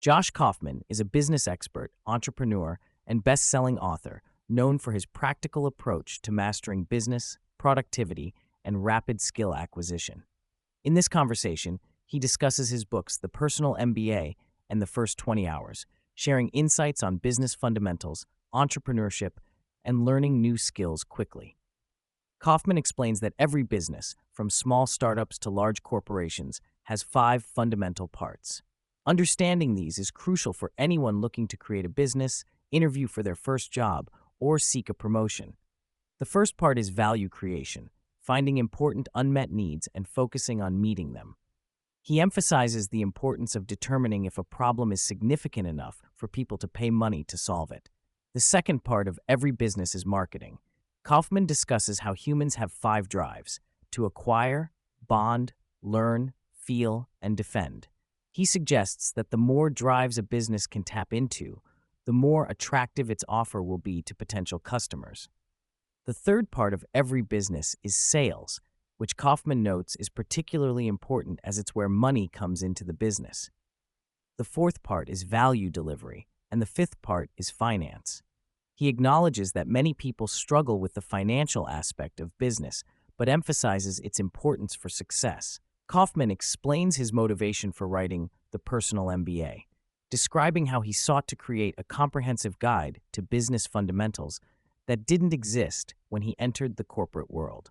Josh Kaufman is a business expert, entrepreneur, and best-selling author known for his practical approach to mastering business, productivity, and rapid skill acquisition. In this conversation, he discusses his books, The Personal MBA and The First 20 Hours, sharing insights on business fundamentals, entrepreneurship, and learning new skills quickly. Kaufman explains that every business, from small startups to large corporations, has 5 fundamental parts. Understanding these is crucial for anyone looking to create a business, interview for their first job, or seek a promotion. The first part is value creation, finding important unmet needs and focusing on meeting them. He emphasizes the importance of determining if a problem is significant enough for people to pay money to solve it. The second part of every business is marketing. Kaufman discusses how humans have 5 drives: to acquire, bond, learn, feel, and defend. He suggests that the more drives a business can tap into, the more attractive its offer will be to potential customers. The third part of every business is sales, which Kaufman notes is particularly important as it's where money comes into the business. The fourth part is value delivery, and the fifth part is finance. He acknowledges that many people struggle with the financial aspect of business, but emphasizes its importance for success. Kaufman explains his motivation for writing The Personal MBA, describing how he sought to create a comprehensive guide to business fundamentals that didn't exist when he entered the corporate world.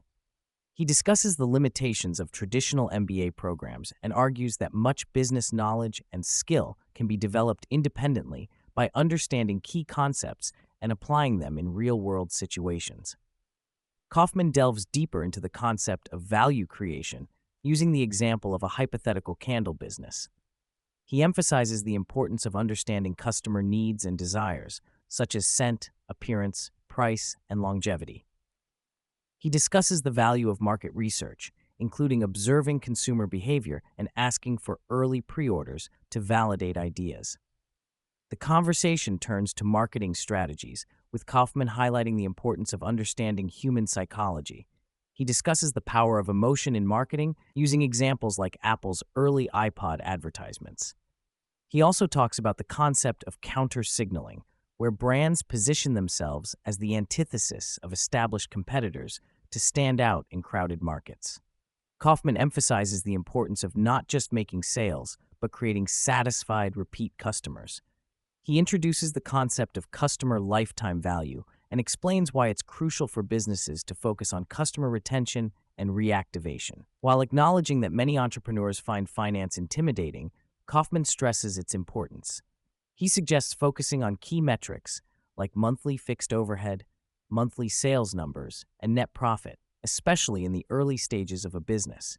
He discusses the limitations of traditional MBA programs and argues that much business knowledge and skill can be developed independently by understanding key concepts and applying them in real-world situations. Kaufman delves deeper into the concept of value creation, using the example of a hypothetical candle business. He emphasizes the importance of understanding customer needs and desires, such as scent, appearance, price, and longevity. He discusses the value of market research, including observing consumer behavior and asking for early pre-orders to validate ideas. The conversation turns to marketing strategies, with Kaufman highlighting the importance of understanding human psychology. He discusses the power of emotion in marketing, using examples like Apple's early iPod advertisements. He also talks about the concept of counter-signaling, where brands position themselves as the antithesis of established competitors to stand out in crowded markets. Kaufman emphasizes the importance of not just making sales, but creating satisfied repeat customers. He introduces the concept of customer lifetime value and explains why it's crucial for businesses to focus on customer retention and reactivation. While acknowledging that many entrepreneurs find finance intimidating, Kaufman stresses its importance. He suggests focusing on key metrics like monthly fixed overhead, monthly sales numbers, and net profit, especially in the early stages of a business.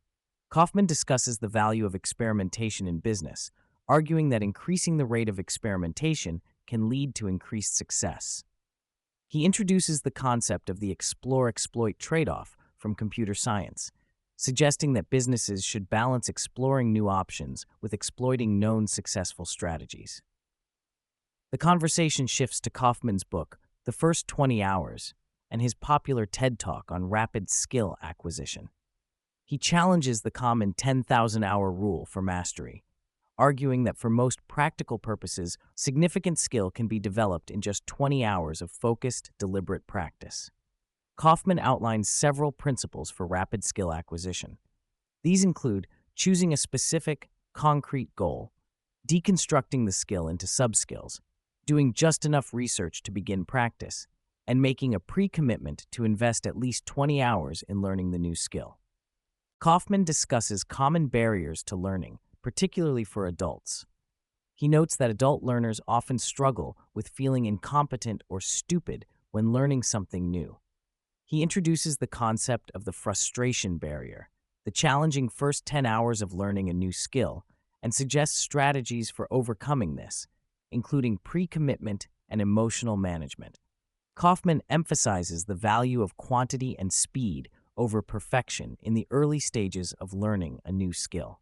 Kaufman discusses the value of experimentation in business, arguing that increasing the rate of experimentation can lead to increased success. He introduces the concept of the explore-exploit trade-off from computer science, suggesting that businesses should balance exploring new options with exploiting known successful strategies. The conversation shifts to Kaufman's book, The First 20 Hours, and his popular TED Talk on rapid skill acquisition. He challenges the common 10,000-hour rule for mastery, arguing that for most practical purposes, significant skill can be developed in just 20 hours of focused, deliberate practice. Kaufman outlines several principles for rapid skill acquisition. These include choosing a specific, concrete goal, deconstructing the skill into sub-skills, doing just enough research to begin practice, and making a pre-commitment to invest at least 20 hours in learning the new skill. Kaufman discusses common barriers to learning, particularly for adults. He notes that adult learners often struggle with feeling incompetent or stupid when learning something new. He introduces the concept of the frustration barrier, the challenging first 10 hours of learning a new skill, and suggests strategies for overcoming this, including pre-commitment and emotional management. Kaufman emphasizes the value of quantity and speed over perfection in the early stages of learning a new skill.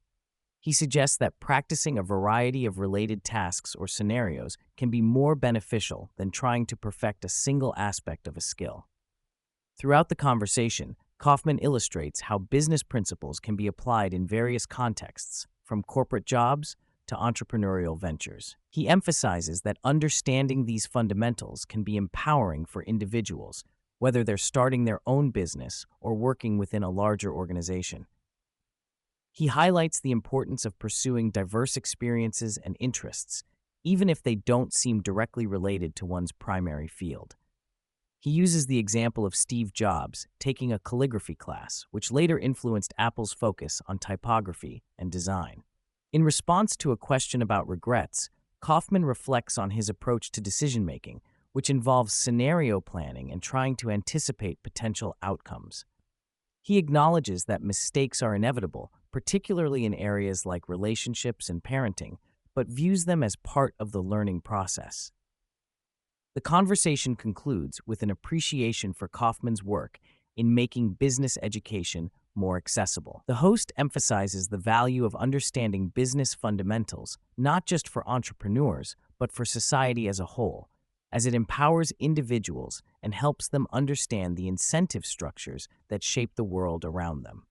He suggests that practicing a variety of related tasks or scenarios can be more beneficial than trying to perfect a single aspect of a skill. Throughout the conversation, Kaufman illustrates how business principles can be applied in various contexts, from corporate jobs to entrepreneurial ventures. He emphasizes that understanding these fundamentals can be empowering for individuals, whether they're starting their own business or working within a larger organization. He highlights the importance of pursuing diverse experiences and interests, even if they don't seem directly related to one's primary field. He uses the example of Steve Jobs taking a calligraphy class, which later influenced Apple's focus on typography and design. In response to a question about regrets, Kaufman reflects on his approach to decision-making, which involves scenario planning and trying to anticipate potential outcomes. He acknowledges that mistakes are inevitable, particularly in areas like relationships and parenting, but views them as part of the learning process. The conversation concludes with an appreciation for Kaufman's work in making business education more accessible. The host emphasizes the value of understanding business fundamentals, not just for entrepreneurs, but for society as a whole, as it empowers individuals and helps them understand the incentive structures that shape the world around them.